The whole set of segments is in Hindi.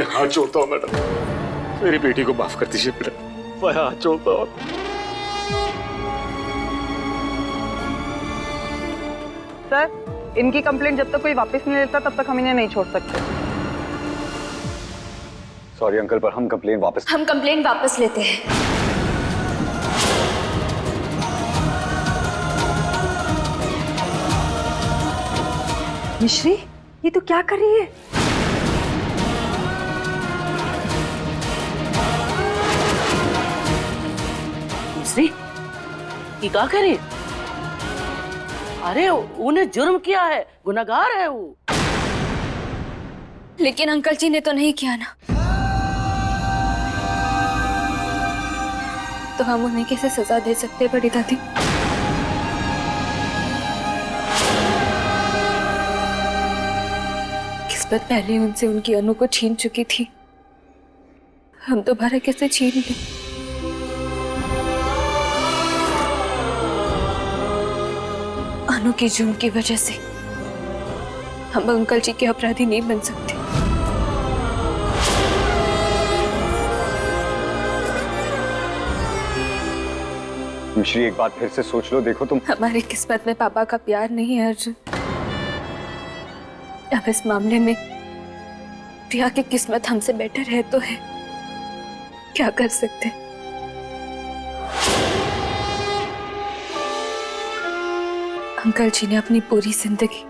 हाथ जोड़ता हूँ मैडम, मेरी बेटी को माफ कर दीजिए मैडम, मैं हाथ जोड़ता हूँ। सर, इनकी कंप्लेंट जब तक कोई वापस नहीं लेता तब तक हम इन्हें नहीं छोड़ सकते। सॉरी अंकल, पर हम कंप्लेंट वापस लेते हैं। मिश्री, ये तो क्या कर रही है? मिश्री, ये क्या करे? अरे उन्हें जुर्म किया है, गुनहगार है वो। लेकिन अंकल जी ने तो नहीं किया ना, तो हम उन्हें कैसे सजा दे सकते बड़ी दादी? किस्मत पहले ही उनसे उनकी अनु को छीन चुकी थी, हम दोबारा कैसे छीन लें? अनु की जुर्म की वजह से हम अंकल जी के अपराधी नहीं बन सकते। मिश्री, एक बात फिर से सोच लो, देखो तुम। हमारी किस्मत में पापा का प्यार नहीं है अर्जुन। अब इस मामले में प्रिया की किस्मत हमसे बेटर है तो है, क्या कर सकते? अंकल जी ने अपनी पूरी जिंदगी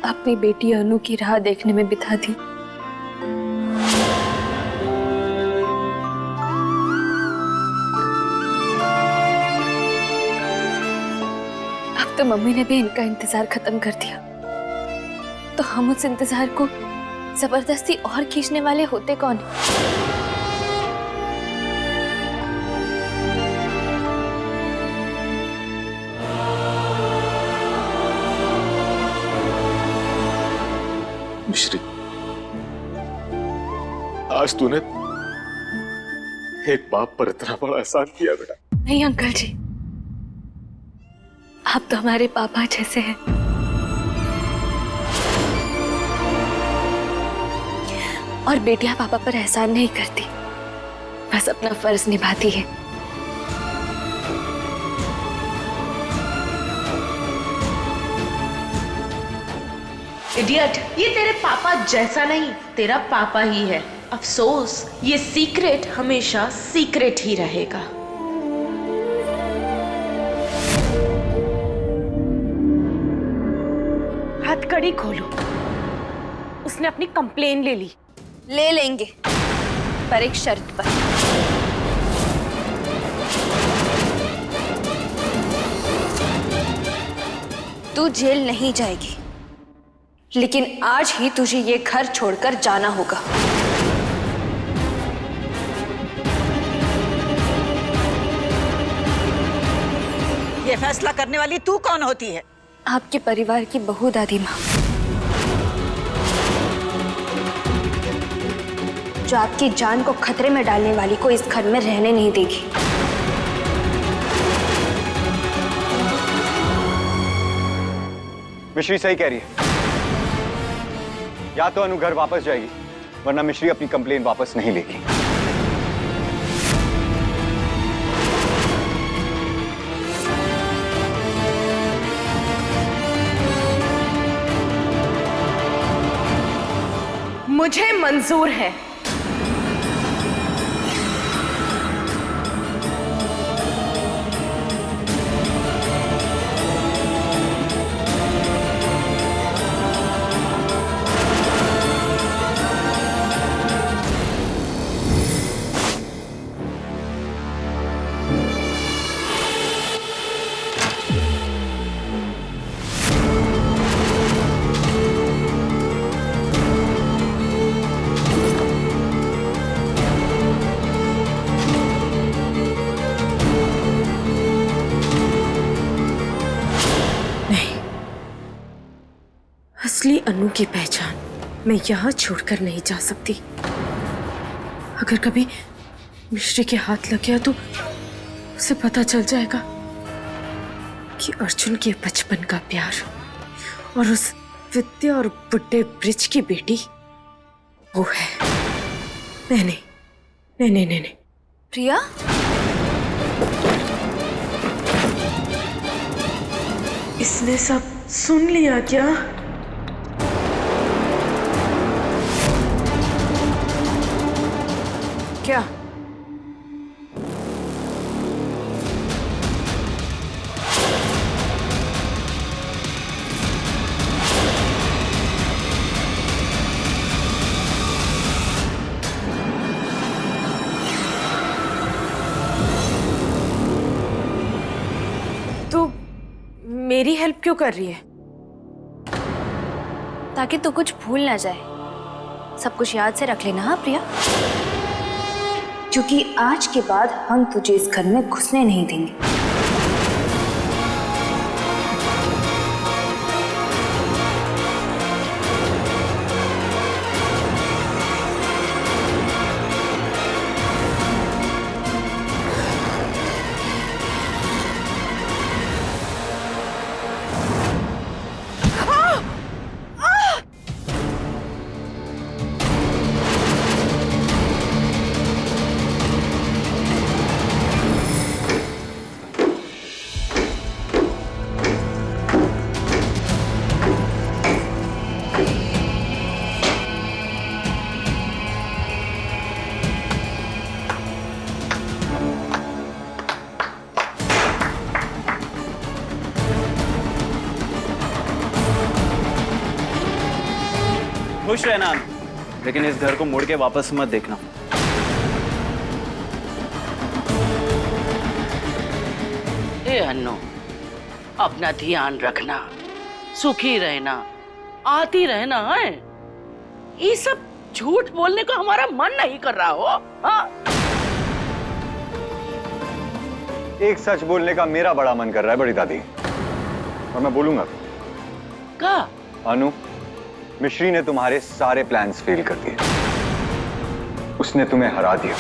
अपनी बेटी अनु की राह देखने में बिता दी। अब तो मम्मी ने भी इनका इंतजार खत्म कर दिया, तो हम उस इंतजार को जबरदस्ती और खींचने वाले होते कौन? मिश्री, आज तूने एक बाप पर इतना बड़ा एहसान किया बेटा। नहीं अंकल जी, आप तो हमारे पापा जैसे हैं। और बेटियां पापा पर एहसान नहीं करती, बस अपना फर्ज निभाती है। इडियट, ये तेरे पापा जैसा नहीं, तेरा पापा ही है। अफसोस, ये सीक्रेट हमेशा सीक्रेट ही रहेगा। हथकड़ी खोलो। उसने अपनी कंप्लेन ले ली। ले लेंगे, पर एक शर्त पर। तू जेल नहीं जाएगी, लेकिन आज ही तुझे ये घर छोड़कर जाना होगा। ये फैसला करने वाली तू कौन होती है? आपके परिवार की बहू दादी माँ, जो आपकी जान को खतरे में डालने वाली को इस घर में रहने नहीं देगी। मिश्री सही कह रही है, या तो अनु घर वापस जाएगी, वरना मिश्री अपनी कंप्लेन वापस नहीं लेगी। मुझे मंजूर है। असली अनु की पहचान मैं यहाँ छोड़कर नहीं जा सकती। अगर कभी मिश्री के हाथ लग गया तो उसे पता चल जाएगा कि अर्जुन के बचपन का प्यार और उस विद्या और बुड्ढे ब्रिज की बेटी वो है। नहीं नहीं नहीं नहीं नहीं, नहीं। प्रिया, इसने सब सुन लिया क्या? क्या? तू मेरी हेल्प क्यों कर रही है? ताकि तू कुछ भूल ना जाए। सब कुछ याद से रख लेना, हाँ प्रिया? क्योंकि आज के बाद हम तुझे इस घर में घुसने नहीं देंगे। खुश रहना, लेकिन इस घर को मुड़ के वापस मत देखना। ए अन्नू, अपना ध्यान रखना, सुखी रहना, आती रहना है। ये सब झूठ बोलने को हमारा मन नहीं कर रहा हो। हाँ? एक सच बोलने का मेरा बड़ा मन कर रहा है बड़ी दादी, और मैं बोलूंगा। का? अनु, मिश्री ने तुम्हारे सारे प्लान्स फेल कर दिए। उसने तुम्हें हरा दिया।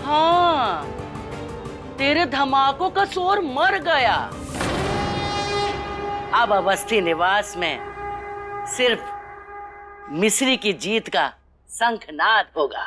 हाँ, तेरे धमाकों का शोर मर गया। अब अवस्थी निवास में सिर्फ मिश्री की जीत का शंखनाद होगा।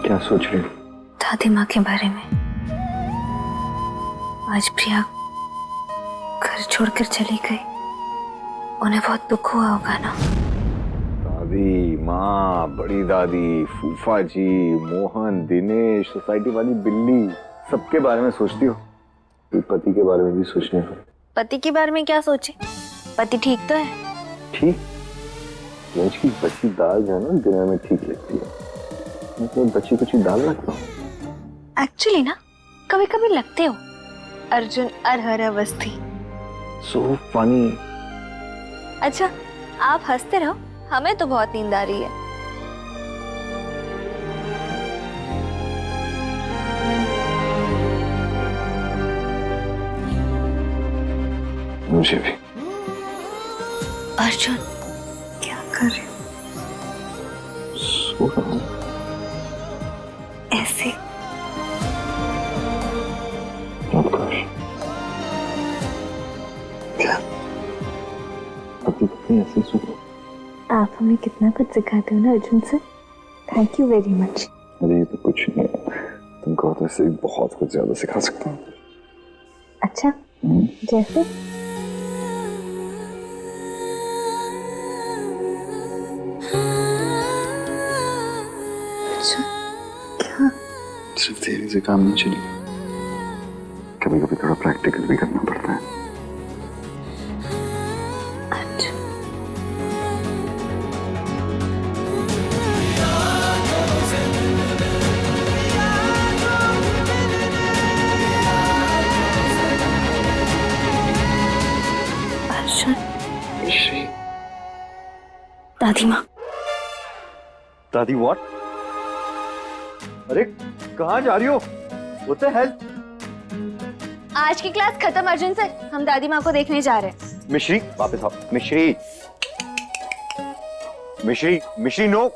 क्या सोच रही हो? दादी माँ के बारे में। आज प्रिया घर छोड़कर चली गई, उन्हें बहुत दुख हुआ होगा ना। भाभी, माँ, बड़ी दादी, फूफा जी, मोहन, दिनेश, सोसाइटी वाली बिल्ली, सबके बारे में सोचती हो? पति के बारे में भी सोचने हो? पति के बारे में क्या सोचे? पति ठीक तो है। ठीक? लंच की बची दाल जो है ना डिनर में ठीक लगती है। मैं तो बची कुची दाल रखता हूँ। एक्चुअली ना कभी कभी लगते हो अर्जुन अरहर अवस्थी। So funny. अच्छा आप हंसते रहो, हमें तो बहुत नींद आ रही है। मुझे भी। अर्जुन क्या कर रहे हो? सो रहा हूँ। ऐसे क्या? अभी ऐसे सो? आप हमें कितना कुछ सिखाते हो ना Arjun sir. Thank you very much. अरे ये तो कुछ नहीं है, तुमको तो ऐसे बहुत कुछ ज्यादा सिखा सकता हूँ। अच्छा जैसे? सिर्फ देरी से काम नहीं चलेगा, कभी कभी थोड़ा प्रैक्टिकल भी करना पड़ता है। दादी माँ। दादी व्हाट? अरे कहाँ जा रही हो? What the hell? आज की क्लास खत्म अर्जुन सर, हम दादी माँ को देखने जा रहे हैं। मिश्री वापस आओ। मिश्री, मिश्री, मिश्री नो।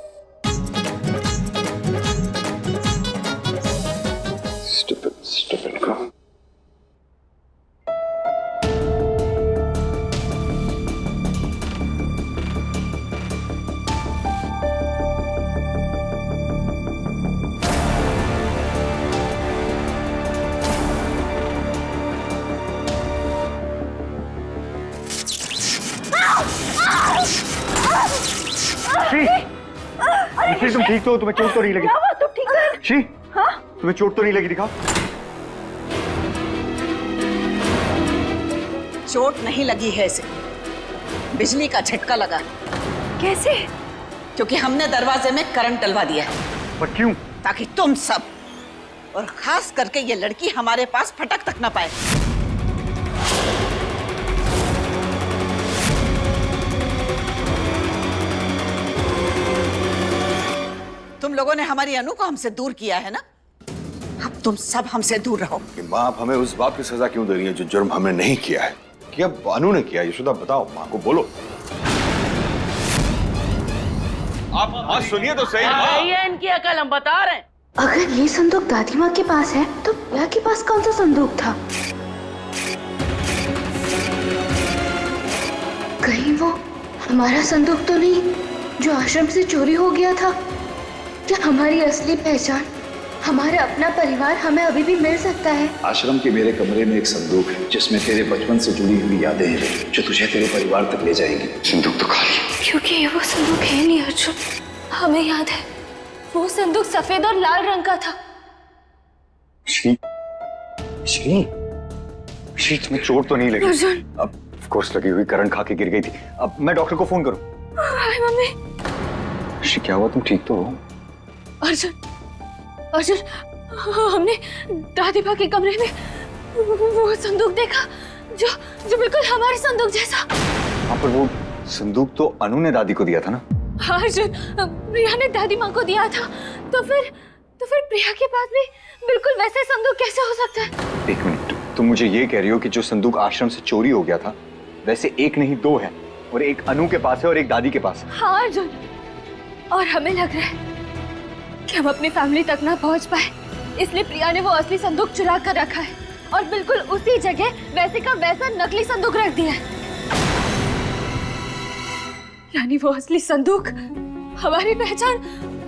Stupid, stupid girl. मिश्री तुम ठीक तो हो? तुम्हें चोट तो नहीं लगी? तुम ठीक है? मिश्री, तुम्हें चोट तो नहीं लगी? दिखाओ। चोट नहीं लगी है इसे, बिजली का झटका लगा। कैसे? क्योंकि हमने दरवाजे में करंट डलवा दिया है। पर क्यों? ताकि तुम सब और खास करके ये लड़की हमारे पास फटक तक ना पाए। तुम लोगों ने हमारी अनु को हमसे दूर किया है ना, अब तुम सब हमसे दूर रहो। माँ आप हमें उस बात की सजा क्यों दे रही है जो जुर्म हमने नहीं किया है? कि अब अनु ने किया। यशोदा बताओ, माँ को बोलो। आप सुनिए तो सही। ये इनकी अकल, हम बता रहे हैं। अगर ये संदूक दादी माँ के पास है तो प्रिया के पास कौन सा संदूक था? कहीं वो हमारा संदूक तो नहीं जो आश्रम से चोरी हो गया था? क्या हमारी असली पहचान, हमारा अपना परिवार हमें अभी भी मिल सकता है? आश्रम के मेरे कमरे में एक संदूक है जिसमें तेरे बचपन से जुड़ी हुई यादें हैं जो तुझे तेरे परिवार तक ले जाएंगी। संदूक तो खाली। क्योंकि ये वो संदूक है नहीं अर्जुन, हमें याद है वो संदूक सफेद और लाल रंग का था। श्री, श्री, श्री तुम्हें चोट तो नहीं लगी? अर्जुन। अब ऑफ कोर्स लगी हुई, करंट खा के गिर गई थी। अब मैं डॉक्टर को फोन करूं? हाय मम्मी। श्री क्या हुआ, तुम ठीक तो हो? अर्जुन, अर्जुन हमने दादी माँ के कमरे में वो संदूक देखा जो जो बिल्कुल हमारे संदूक जैसा। हाँ पर वो संदूक तो अनु ने दादी को दिया था ना? हाँ अर्जुन, प्रिया ने दादी माँ को दिया था, तो फिर प्रिया के पास भी बिल्कुल वैसे संदूक कैसे हो सकता है? एक मिनट, तुम मुझे ये कह रही हो कि जो संदूक आश्रम से चोरी हो गया था वैसे एक नहीं दो है, और एक अनु के पास है और एक दादी के पास है? हाँ अर्जुन, और हमें लग रहा है कि हम अपनी फैमिली तक ना पहुंच पाए, इसलिए प्रिया ने वो असली संदूक चुरा कर रखा है और बिल्कुल उसी जगह वैसे का वैसा नकली संदूक रख दिया है। यानी वो असली संदूक, हमारी पहचान,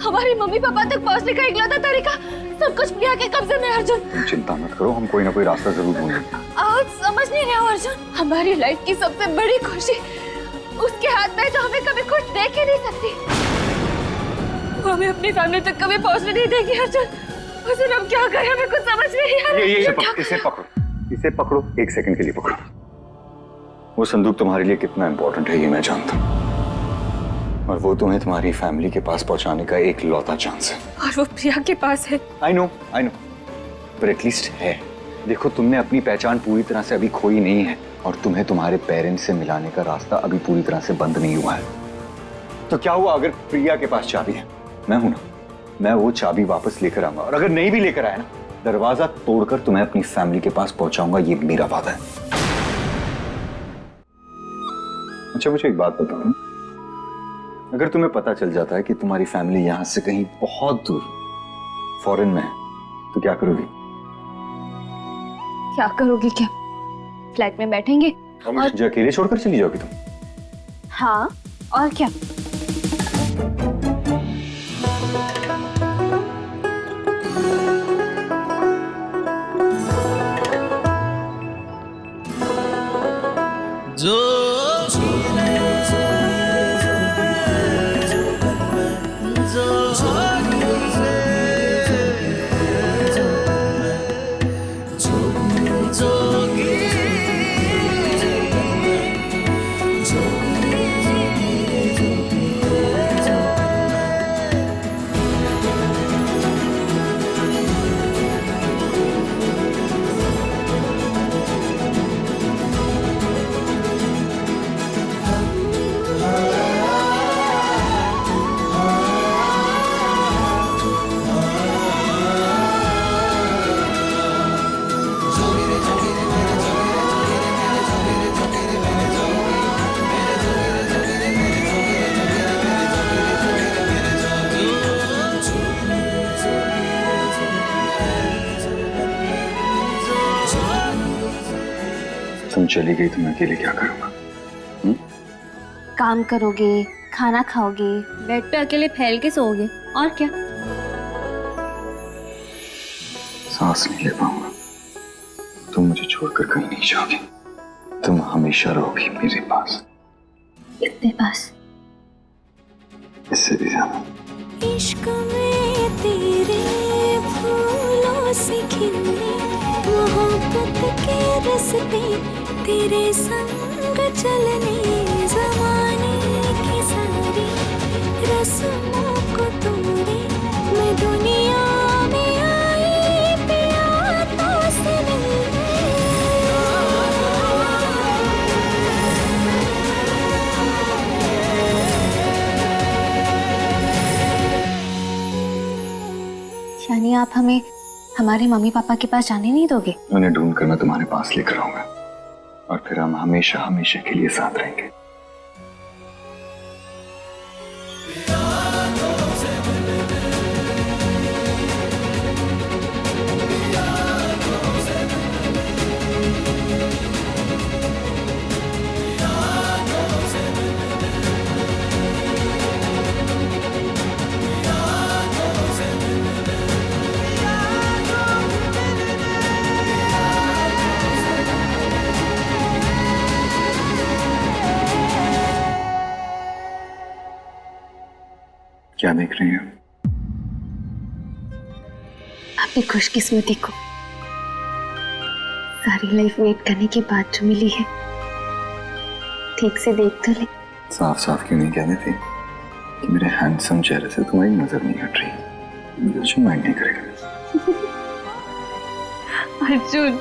हमारी मम्मी पापा तक पहुंचने का इकलौता तरीका सब कुछ प्रिया के कब्जे में। अर्जुन तुम चिंता मत करो, हम कोई ना कोई रास्ता जरूर ढूंढेंगे। आप समझ नहीं रहे हो अर्जुन, हमारी लाइफ की सबसे बड़ी खुशी उसके हाथ में जो हमें कभी खुश देख ही नहीं सकती। वो हमें अपनी फैमिली तक कभी पहुंचने नहीं देगी। अर्जुन हम क्या करें, हमें कुछ समझ नहीं आ रहा। इसे पकड़ो, एक सेकंड के लिए पकड़ो। वो संदूक तुम्हारे लिए कितना इंपॉर्टेंट है ये मैं जानता हूँ, और वो तुम्हें तुम्हारी फैमिली के पास पहुंचाने का एक लौता चांस है। और वो प्रिया के पास है। आई नो पर एटलीस्ट है। देखो, तुमने अपनी पहचान पूरी तरह से अभी खोई नहीं है, और तुम्हें तुम्हारे पेरेंट्स से मिलाने का रास्ता अभी पूरी तरह से बंद नहीं हुआ है। तो क्या हुआ अगर प्रिया के पास चाबी है? मैं हूं ना, मैं वो चाबी वापस लेकर आऊंगा, और अगर नहीं भी लेकर आया ना, दरवाजा तोड़कर तुम्हें अपनी फैमिली के पास पहुंचाऊंगा, ये मेरा वादा है। अच्छा, मुझे एक बात बताओ, अगर तुम्हें पता चल जाता है कि तुम्हारी फैमिली यहां से कहीं बहुत दूर फॉरेन में है, तो क्या करोगी? क्या करोगी? क्या फ्लाइट में बैठेंगे और मुझे अकेले छोड़कर चली जाओगी तुम? हाँ, और क्या। तुम चली गई तो मैं अकेले क्या करूंगा? काम करोगे, खाना खाओगे, बेड पे अकेले फैल के सोओगे, और क्या। सांस नहीं ले पाऊंगा। तुम मुझे छोड़कर कहीं नहीं जाओगी, तुम हमेशा रहोगी मेरे पास। कितने पास? इससे भी ज्यादा। इश्क में तेरे फूलों से खिले मोहब्बत के रस्ते तेरे संग चलने, ज़माने की सारी रस्मों को तोड़े मैं दुनिया में आई पिया तो से मिलने। यानी आप हमें हमारे मम्मी पापा के पास जाने नहीं दोगे? उन्हें ढूंढकर मैं तुम्हारे पास लेकर आऊंगा, और फिर हम हमेशा हमेशा के लिए साथ रहेंगे। क्या देख रही हो? आपकी खुशकिस्मती को सारी लाइफ वेट करने के बाद जो मिली है, ठीक से देख तो ले। साफ साफ क्यों नहीं कह देती कि मेरे हैंडसम चेहरे से तुम्हारी नजर नहीं हट रही? मुझे माइंड नहीं करेगा। अर्जुन,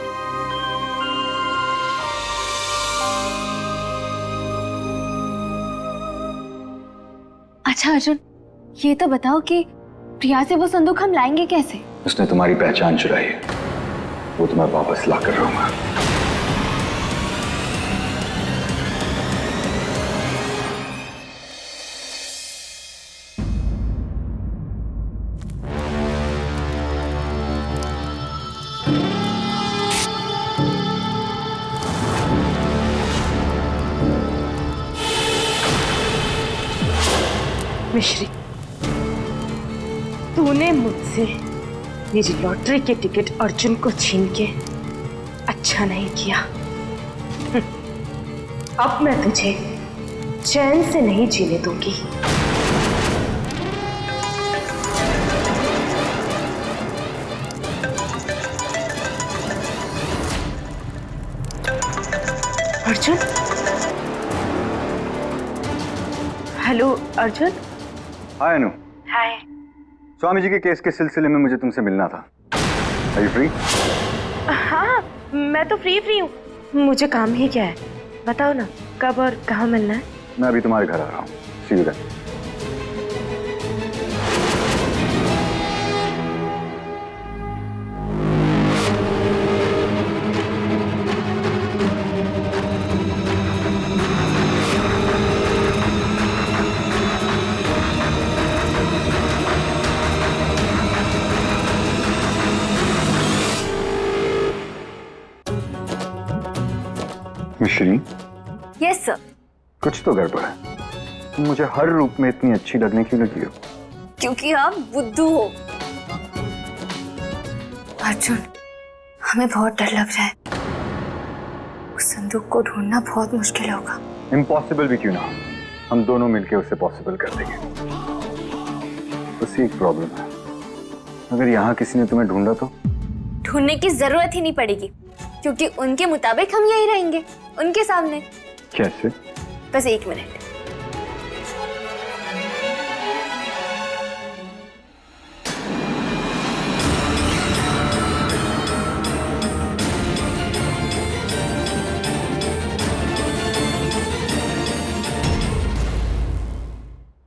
अच्छा अर्जुन, ये तो बताओ कि प्रिया से वो संदूक हम लाएंगे कैसे? उसने तुम्हारी पहचान चुराई है, वो तुम्हें वापस ला कर रहूंगा। मिश्री, तूने मुझसे मेरी लॉटरी के टिकट अर्जुन को छीन के अच्छा नहीं किया। अब मैं तुझे चैन से नहीं जीने दूंगी। अर्जुन, हेलो अर्जुन। हाय अनु। हाय। स्वामी जी के केस के सिलसिले में मुझे तुमसे मिलना था। Are you free? हाँ, मैं तो फ्री हूँ। मुझे काम ही क्या है, बताओ ना कब और कहाँ मिलना है। मैं अभी तुम्हारे घर आ रहा हूँ। See you then. मिश्री, यस सर। कुछ तो गड़बड़ है। तुम मुझे हर रूप में इतनी अच्छी लगने क्यों लगी हो? क्योंकि आप बुद्धू हो। अर्जुन, हमें बहुत डर लग रहा है। उस संदूक को ढूंढना बहुत मुश्किल होगा। इम्पॉसिबल भी क्यों ना, हम दोनों मिलकर उसे पॉसिबल कर देंगे। बस एक प्रॉब्लम है, अगर यहाँ किसी ने तुम्हें ढूंढा तो? ढूंढने की जरूरत ही नहीं पड़ेगी, क्योंकि उनके मुताबिक हम यही रहेंगे, उनके सामने। कैसे? बस 1 मिनट।